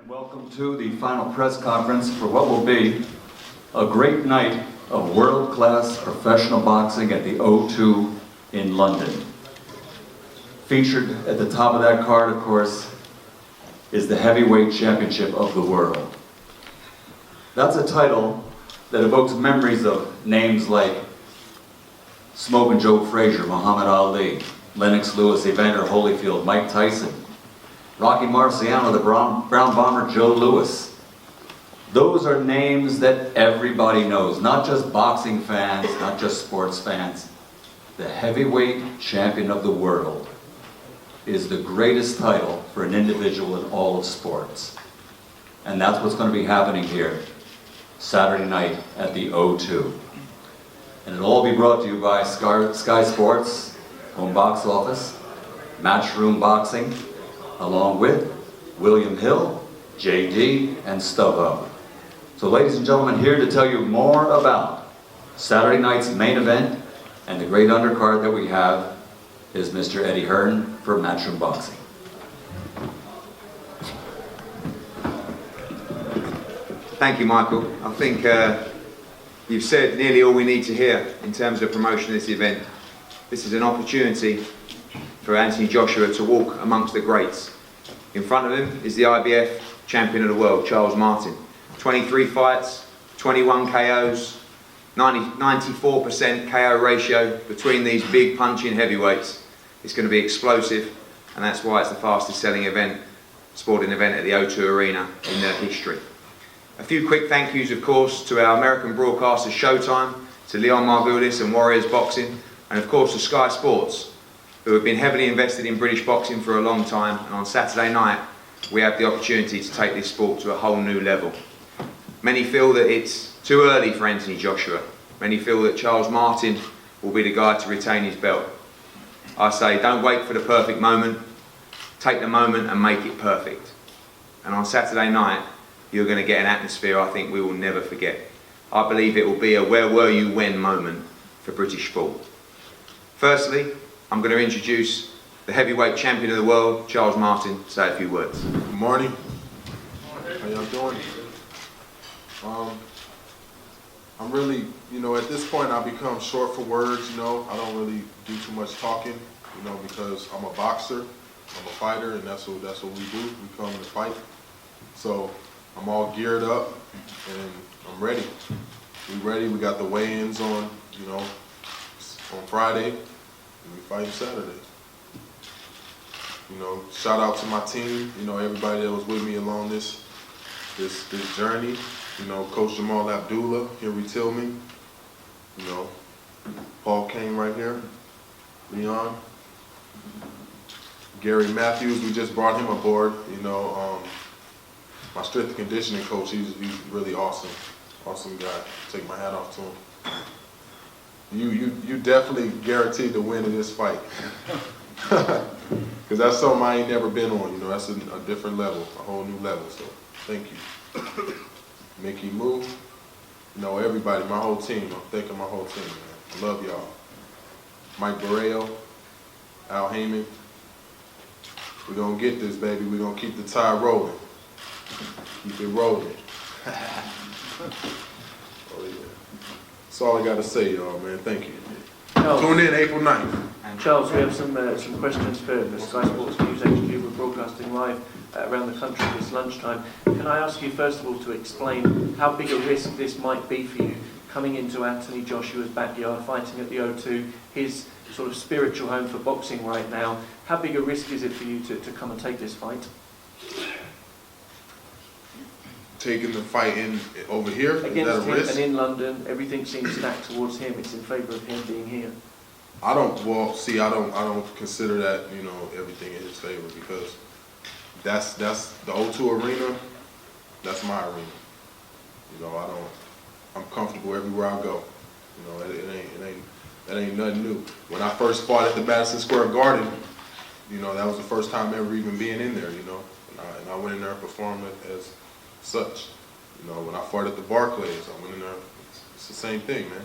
Welcome to the final press conference for what will be a great night of world-class professional boxing at the O2 in London. Featured at the top of that card, of course, is the heavyweight championship of the world. That's a title that evokes memories of names like Smokin' Joe Frazier, Muhammad Ali, Lennox Lewis, Evander Holyfield, Mike Tyson, Rocky Marciano, the Brown Bomber Joe Louis. Those are names that everybody knows, not just boxing fans, not just sports fans. The heavyweight champion of the world is the greatest title for an individual in all of sports. And that's what's going to be happening here Saturday night at the O2. And it'll all be brought to you by Sky Sports, Home Box Office, Matchroom Boxing, along with William Hill, JD, and StubHub. So ladies and gentlemen, here to tell you more about Saturday night's main event and the great undercard that we have is Mr. Eddie Hearn for Matchroom Boxing. Thank you, Michael. I think you've said nearly all we need to hear in terms of promotion of this event. This is an opportunity for Anthony Joshua to walk amongst the greats. In front of him is the IBF champion of the world, Charles Martin. 23 fights, 21 KOs, 94% KO ratio between these big punching heavyweights. It's going to be explosive, and that's why it's the fastest selling sporting event at the O2 Arena in their history. A few quick thank yous, of course, to our American broadcasters Showtime, to Leon Margulis and Warriors Boxing, and of course to Sky Sports, who have been heavily invested in British boxing for a long time, and on Saturday night we have the opportunity to take this sport to a whole new level. Many feel that it's too early for Anthony Joshua. Many feel that Charles Martin will be the guy to retain his belt. I say, don't wait for the perfect moment, take the moment and make it perfect. And on Saturday night, you're going to get an atmosphere I think we will never forget. I believe it will be a where were you when moment for British sport. Firstly, I'm going to introduce the heavyweight champion of the world, Charles Martin, to say a few words. Good morning. How y'all doing? I'm really, at this point I've become short for words, I don't really do too much talking, because I'm a boxer, I'm a fighter, and that's what we do. We come to fight. So I'm all geared up and I'm ready. We ready, we got the weigh-ins on Friday, and we fight Saturday. Shout out to my team, everybody that was with me along this journey. Coach Jamal Abdullah, Henry Tillman, Paul Kane right here, Leon, Gary Matthews, we just brought him aboard, my strength and conditioning coach, he's really awesome guy. Take my hat off to him. You definitely guaranteed the win in this fight. Because that's something I ain't never been on, that's a different level, a whole new level, so thank you. Mickey Moo, everybody, my whole team, I'm thanking my whole team, man. I love y'all. Mike Borrell, Al Heyman, we're gonna get this, baby, we're gonna keep the tide rolling. Keep it rolling. Oh yeah. That's all I gotta say, y'all, man, thank you. Charles, Tune in April 9th. Charles, we have some questions for the Sky Sports News HQ. We're broadcasting live around the country this lunchtime. Can I ask you first of all to explain how big a risk this might be for you coming into Anthony Joshua's backyard, fighting at the O2, his sort of spiritual home for boxing right now? How big a risk is it for you to come and take this fight? Taking the fight in over here, Against is that a him risk? and in London, everything seems stacked towards him. It's in favour of him being here. I don't consider that, everything in his favor, because that's the O2 arena, that's my arena. I'm comfortable everywhere I go. That ain't nothing new. When I first fought at the Madison Square Garden, that was the first time ever even being in there, and I went in there and performed as such. When I fought at the Barclays, I went in there, it's the same thing, man.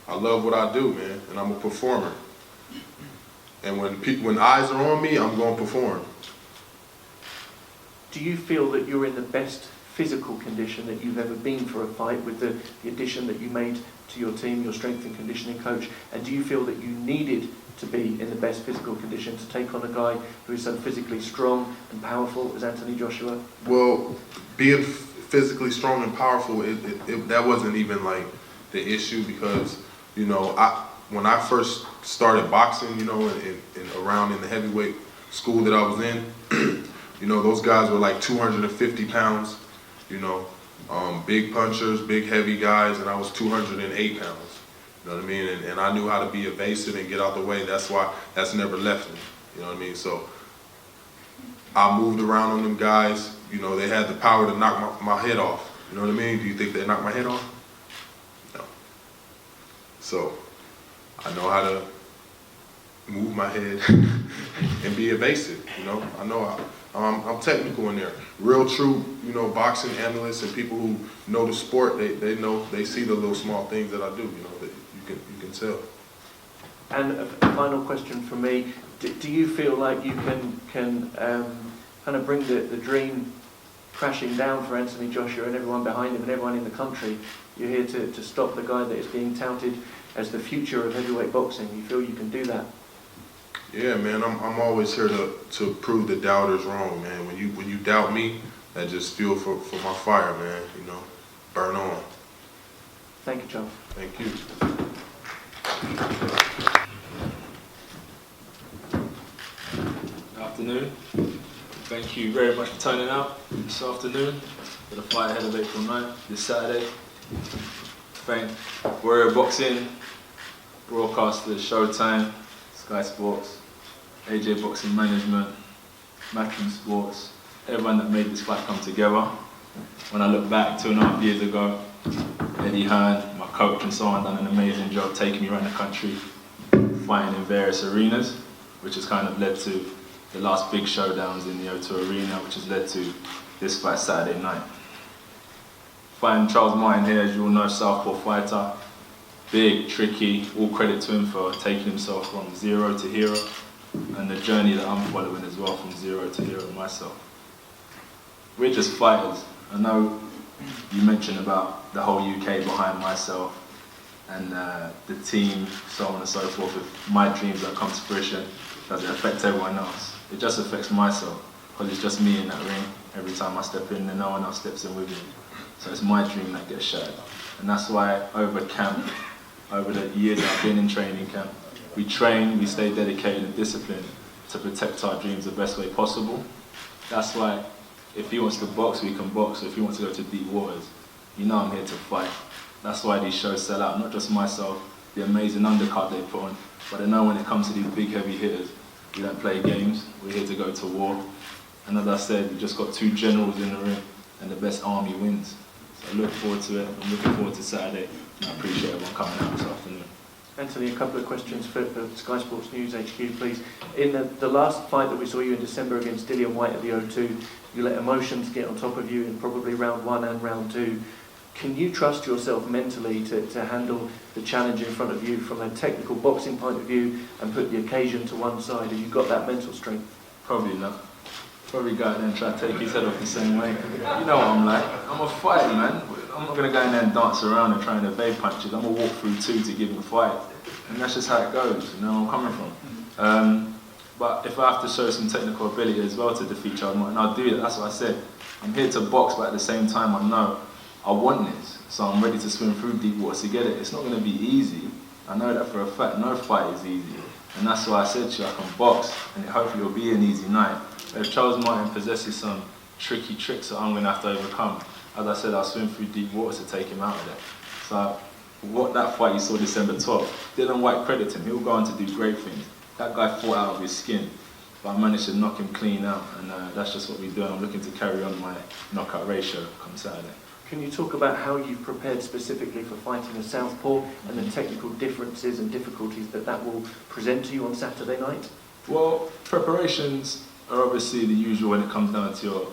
I love what I do, man, and I'm a performer. And when eyes are on me, I'm going to perform. Do you feel that you're in the best physical condition that you've ever been for a fight with the addition that you made to your team, your strength and conditioning coach? And do you feel that you needed to be in the best physical condition to take on a guy who is so physically strong and powerful as Anthony Joshua? Well, being physically strong and powerful, that wasn't even like the issue, because, you know, when I first started boxing, you know, and around in the heavyweight school that I was in, you know, those guys were like 250 pounds, you know, big punchers, big heavy guys, and I was 208 pounds. You know what I mean? And I knew how to be evasive and get out the way. That's why that's never left me. You know what I mean? So I moved around on them guys. You know, they had the power to knock my head off. You know what I mean? Do you think they knocked my head off? No. So I know how to move my head and be evasive. You know, I know I'm technical in there. Real true, you know, boxing analysts and people who know the sport, they know, they see the little small things that I do, you know, that you can tell. And a final question from me. Do you feel like you can kind of bring the dream crashing down for Anthony Joshua and everyone behind him and everyone in the country? You're here to stop the guy that is being touted as the future of heavyweight boxing. You feel you can do that? Yeah, man, I'm always here to prove the doubters wrong, man. When you doubt me, that just fuel for my fire, man. You know, burn on. Thank you, Charles. Thank you. Good afternoon. Thank you very much for turning out this afternoon for the fight ahead of April 9th, this Saturday. Thank Warrior Boxing, broadcasters, Showtime, Sky Sports, AJ Boxing Management, Matchroom Sports, everyone that made this fight come together. When I look back 2.5 years ago, Eddie Hearn, my coach and so on, done an amazing job taking me around the country, fighting in various arenas, which has kind of led to the last big showdowns in the O2 Arena, which has led to this fight Saturday night. Fighting Charles Martin here, as you all know, southpaw fighter, big, tricky, all credit to him for taking himself from zero to hero, and the journey that I'm following as well, from zero to hero myself. We're just fighters. I know you mentioned about the whole UK behind myself and the team, so on and so forth. If my dreams don't come to fruition, does it affect everyone else? It just affects myself, because it's just me in that ring. Every time I step in, and no one else steps in with me. So it's my dream that gets shattered. And that's why over camp, over the years I've been in training camp, we train, we stay dedicated and disciplined to protect our dreams the best way possible. That's why if he wants to box, we can box. If he wants to go to deep waters, you know I'm here to fight. That's why these shows sell out, not just myself, the amazing undercard they put on, but I know when it comes to these big heavy hitters, we don't play games, we're here to go to war. And as I said, we just got two generals in the ring, and the best army wins. So I look forward to it, I'm looking forward to Saturday, and I appreciate everyone coming out this afternoon. Anthony, a couple of questions for Sky Sports News HQ, please. In the last fight that we saw you in December against Dillian White at the O2, you let emotions get on top of you in probably round 1 and round 2. Can you trust yourself mentally to handle the challenge in front of you from a technical boxing point of view and put the occasion to one side? Have you got that mental strength? Probably not. Probably go out there and try to take his head off the same way. You know what I'm like. I'm a fighter, man. I'm not going to go in there and dance around and try and evade punches. I'm going to walk through two to give him a fight. And that's just how it goes, you know where I'm coming from. But if I have to show some technical ability as well to defeat Charles Martin, I'll do it. That's what I said. I'm here to box, but at the same time I know I want this. So I'm ready to swim through deep waters to get it. It's not going to be easy. I know that for a fact. No fight is easy. And that's why I said to you, I can box, and hopefully it'll be an easy night. But if Charles Martin possesses some tricky tricks that I'm going to have to overcome, as I said, I'll swim through deep waters to take him out of there. So what that fight you saw December 12th, Dillian White, credit him, he'll go on to do great things. That guy fought out of his skin, but I managed to knock him clean out, and that's just what we do. I'm looking to carry on my knockout ratio come Saturday. Can you talk about how you've prepared specifically for fighting a southpaw and the technical differences and difficulties that will present to you on Saturday night? Well, preparations are obviously the usual when it comes down to your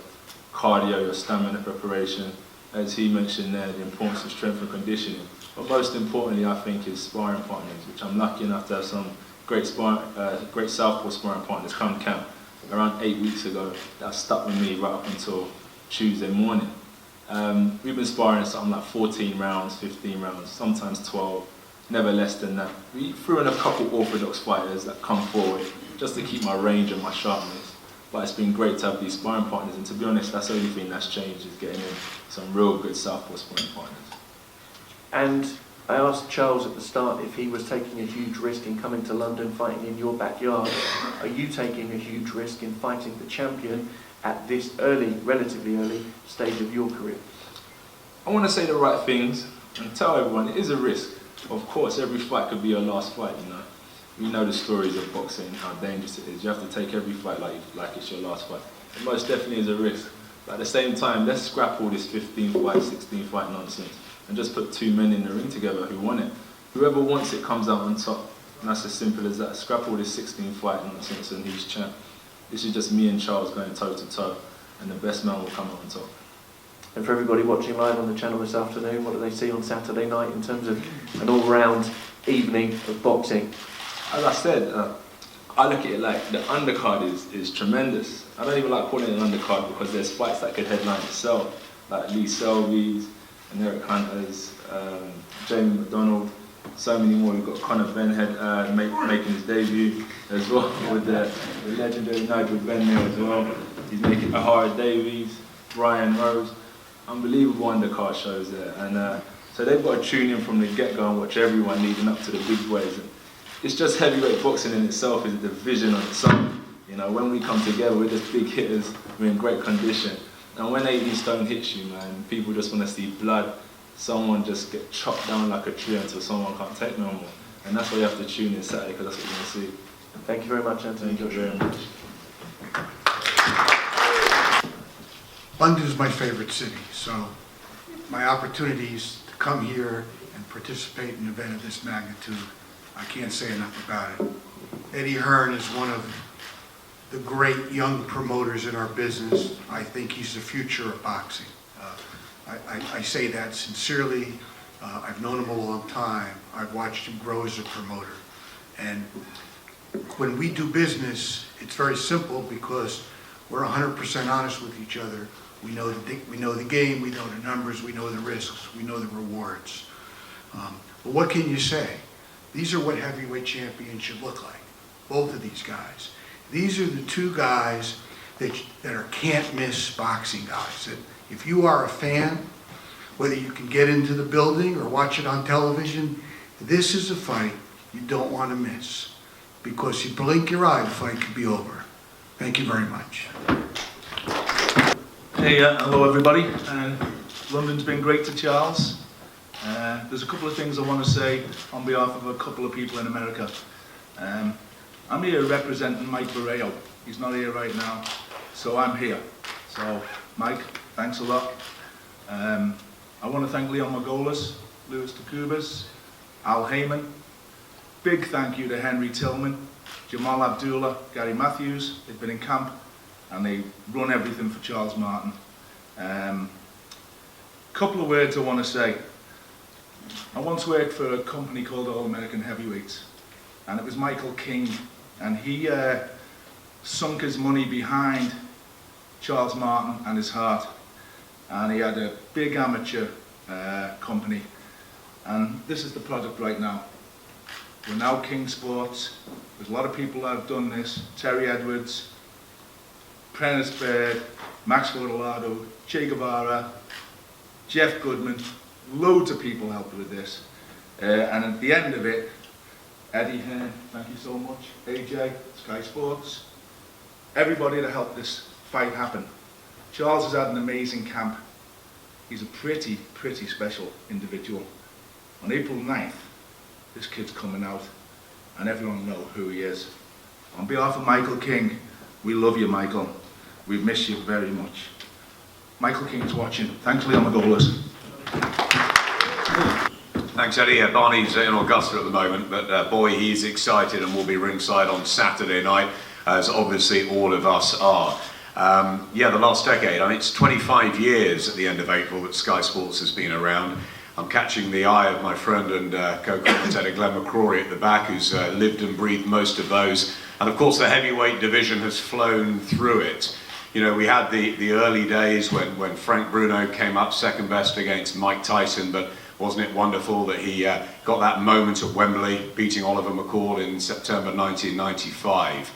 cardio, your stamina preparation. As he mentioned there, the importance of strength and conditioning. But most importantly, I think, is sparring partners, which I'm lucky enough to have some great southpaw sparring partners come camp. around 8 weeks ago that stuck with me right up until Tuesday morning. We've been sparring something like 14 rounds, 15 rounds, sometimes 12, never less than that. We threw in a couple orthodox fighters that come forward just to keep my range and my sharpness. But it's been great to have these sparring partners, and to be honest, that's the only thing that's changed, is getting in some real good southpaw sparring partners. And I asked Charles at the start if he was taking a huge risk in coming to London, fighting in your backyard. Are you taking a huge risk in fighting the champion at this early, relatively early stage of your career? I want to say the right things and tell everyone it is a risk. Of course, every fight could be your last fight, you know. We know the stories of boxing, how dangerous it is. You have to take every fight like it's your last fight. It most definitely is a risk. But at the same time, let's scrap all this 15 fight, 16 fight nonsense and just put two men in the ring together who want it. Whoever wants it comes out on top. And that's as simple as that. Scrap all this 16 fight nonsense and he's champ. This is just me and Charles going toe to toe, and the best man will come out on top. And for everybody watching live on the channel this afternoon, what do they see on Saturday night in terms of an all-round evening of boxing? As I said, I look at it like the undercard is tremendous. I don't even like calling it an undercard because there's fights that could headline itself, like Lee Selby's and Eric Hunter's, Jamie McDonald, so many more. We've got Conor Benhead making his debut as well, with the legendary Nigel Benn there as well. He's making Ahara Davies, Ryan Rose. Unbelievable undercard shows there. And so they've got to tune in from the get-go and watch everyone leading up to the big boys. And it's just heavyweight boxing in itself is a division on its own. You know, when we come together, we're just big hitters, we're in great condition. And when 18 stone hits you, man, people just want to see blood. Someone just get chopped down like a tree until someone can't take no more. And that's why you have to tune in Saturday, because that's what you're going to see. Thank you very much, Anthony. Thank you very much. London is my favorite city, so my opportunities to come here and participate in an event of this magnitude, I can't say enough about it. Eddie Hearn is one of the great young promoters in our business. I think he's the future of boxing. I say that sincerely. I've known him a long time. I've watched him grow as a promoter. And when we do business, it's very simple because we're 100% honest with each other. We know the game, we know the numbers, we know the risks, we know the rewards. But what can you say? These are what heavyweight champions should look like, both of these guys. These are the two guys that are can't-miss boxing guys. That if you are a fan, whether you can get into the building or watch it on television, this is a fight you don't want to miss. Because you blink your eye, the fight could be over. Thank you very much. Hey, hello everybody. London's been great to Charles. There's a couple of things I want to say on behalf of a couple of people in America. I'm here representing Mike Barreo. He's not here right now, so I'm here. So, Mike, thanks a lot. I want to thank Leon Margolis, Louis DeCubas, Al Heyman. Big thank you to Henry Tillman, Jamal Abdullah, Gary Matthews. They've been in camp and they run everything for Charles Martin. Couple of words I want to say. I once worked for a company called All American Heavyweights, and it was Michael King, and he sunk his money behind Charles Martin and his heart, and he had a big amateur company, and this is the product right now. We're now King Sports. There's a lot of people that have done this. Terry Edwards, Prentice Bird, Maxwell Rolado, Che Guevara, Jeff Goodman, loads of people helped with this. And at the end of it, Eddie Hearn, thank you so much, AJ, Sky Sports, everybody that helped this fight happen. Charles has had an amazing camp. He's a pretty special individual. On April 9th, this kid's coming out and everyone will know who he is. On behalf of Michael King, we love you, Michael. We miss you very much. Michael King's watching. Thanks, Leon Margolis. Thanks, Eddie. Barney's in Augusta at the moment, but boy, he's excited and will be ringside on Saturday night, as obviously all of us are. Yeah, the last decade, I mean, it's 25 years at the end of April that Sky Sports has been around. I'm catching the eye of my friend and co-commentator Glenn McCrory at the back, who's lived and breathed most of those And of course the heavyweight division has flown through it. You know, we had the early days when Frank Bruno came up second best against Mike Tyson, but wasn't it wonderful that he got that moment at Wembley, beating Oliver McCall in September 1995.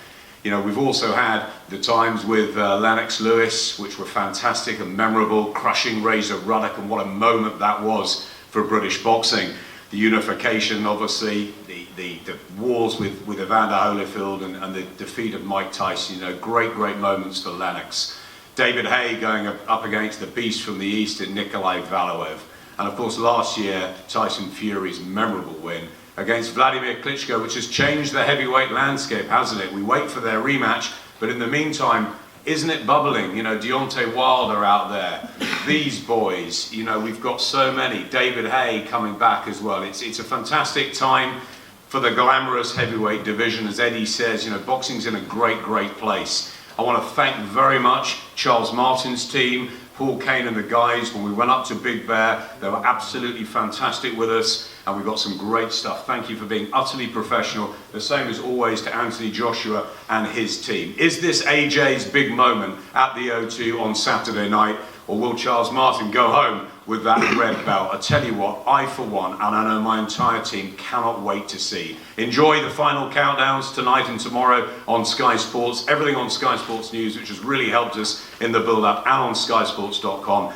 You know, we've also had the times with Lennox Lewis, which were fantastic and memorable, crushing Razor Ruddock, and what a moment that was for British boxing. The unification, obviously, the wars with Evander Holyfield and the defeat of Mike Tyson, you know, great moments for Lennox. David Haye going up against the beast from the East in Nikolai Valoev. And of course last year, Tyson Fury's memorable win against Vladimir Klitschko, which has changed the heavyweight landscape, hasn't it? We wait for their rematch, but in the meantime, isn't it bubbling? You know, Deontay Wilder out there, these boys, you know, we've got so many. David Haye coming back as well. It's a fantastic time for the glamorous heavyweight division. As Eddie says, you know, boxing's in a great place. I want to thank very much Charles Martin's team, Paul Kane and the guys. When we went up to Big Bear, they were absolutely fantastic with us, and we got some great stuff. Thank you for being utterly professional. The same as always to Anthony Joshua and his team. Is this AJ's big moment at the O2 on Saturday night, or will Charles Martin go home with that red belt? I tell you what, I for one, and I know my entire team, cannot wait to see. Enjoy the final countdowns tonight and tomorrow on Sky Sports. Everything on Sky Sports News, which has really helped us in the build-up, and on skysports.com.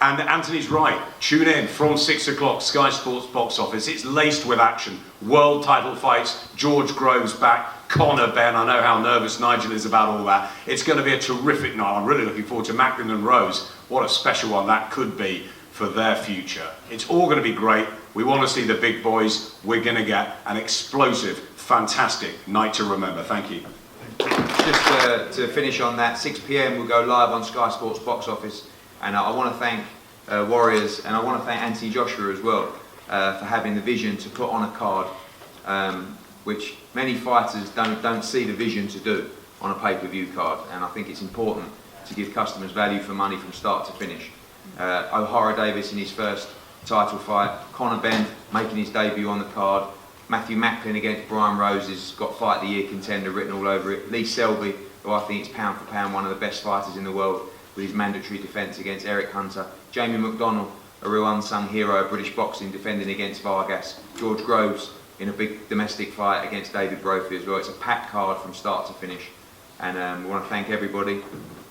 And Anthony's right, tune in from 6 o'clock, Sky Sports box office. It's laced with action. World title fights, George Groves back, Conor Benn. I know how nervous Nigel is about all that. It's going to be a terrific night. I'm really looking forward to Macklin and Rose. What a special one that could be for their future. It's all going to be great. We want to see the big boys. We're going to get an explosive, fantastic night to remember. Thank you. Just to finish on that, 6 p.m. we'll go live on Sky Sports box office. And I want to thank Warriors, and I want to thank Anthony Joshua as well for having the vision to put on a card, which many fighters don't see the vision to do on a pay-per-view card. And I think it's important to give customers value for money from start to finish. O'Hara Davis in his first title fight, Conor Benn making his debut on the card, Matthew Macklin against Brian Rose has got Fight of the Year contender written all over it, Lee Selby, who I think is pound for pound one of the best fighters in the world, with his mandatory defence against Eric Hunter, Jamie McDonnell, a real unsung hero of British boxing, defending against Vargas, George Groves in a big domestic fight against David Brophy as well. It's a packed card from start to finish, and we want to thank everybody.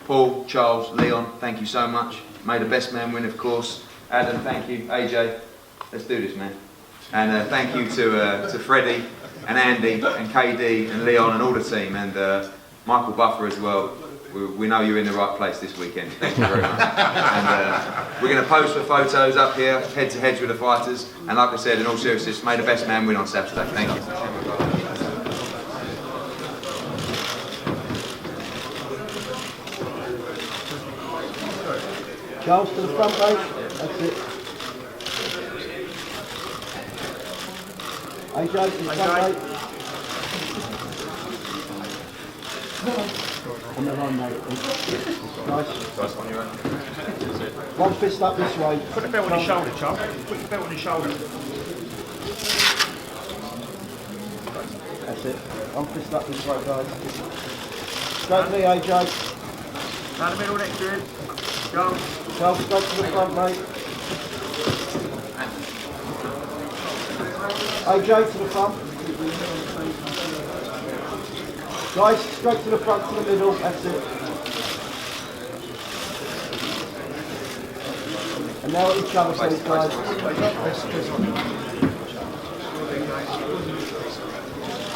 Paul, Charles, Leon, thank you so much. May the best man win, of course. Adam, thank you. AJ, let's do this, man. And thank you to Freddie and Andy and KD and Leon and all the team, and Michael Buffer as well. We know you're in the right place this weekend. Thank you very much. And we're going to pose for photos up here, head to heads with the fighters. And like I said, in all seriousness, may the best man win on Saturday. Thank you. Charles to the front, mate. That's it. AJ to the front, mate. On the run, mate. Nice. One fist up this way. Put the belt on his shoulder, Charles. Put the belt on his shoulder. That's it. One fist up this way, guys. Straight to me, AJ. Down the middle next to him. Charles. Charles, straight to the front, mate. AJ to the front. Guys, straight to the front, to the middle, that's it. And now at each other, please, guys.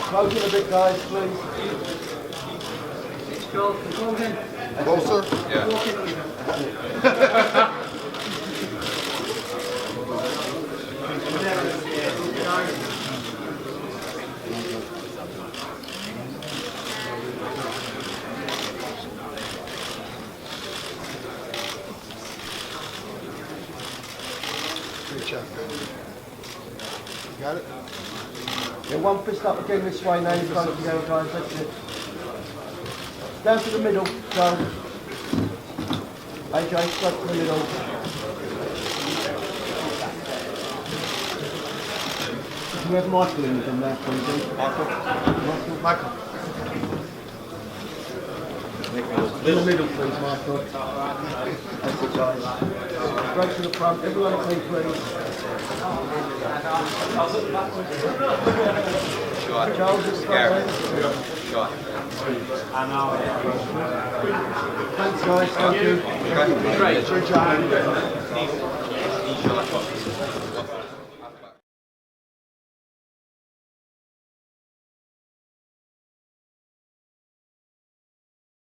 Close in a bit, guys, please. Closer? Got it? Yeah, one fist up again this way now, you're close together, guys, that's it. Down to the middle, go. AJ, straight to the middle. You have Michael in with them there, please. Michael. In the middle, please, Michael. That's it, guys. Straight to the front. Everyone please, please. Charles, it's front. Thanks, guys. Thank you. Great. Good job.